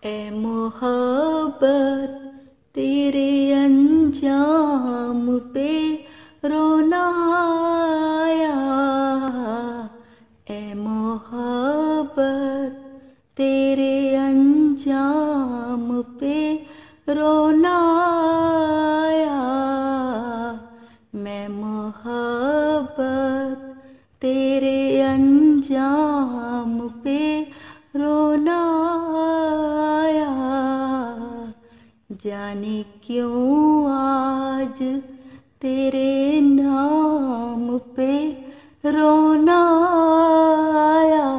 ए मोहब्बत तेरे अंजाम पे रोना आया। ए मोहब्बत तेरे अंजाम पे रोना आया। मैं मोहब्बत तेरे अंजाम पे रोना आया। जाने क्यों आज तेरे नाम पे रोना आया।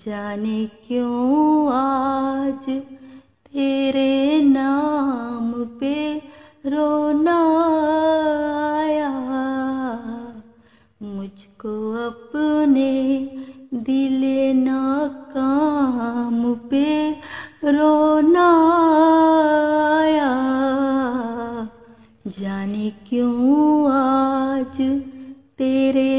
जाने क्यों आज तेरे नाम पे रोना आया। मुझको अपने दिले नाकाम पे रोना आया। जाने क्यों आज तेरे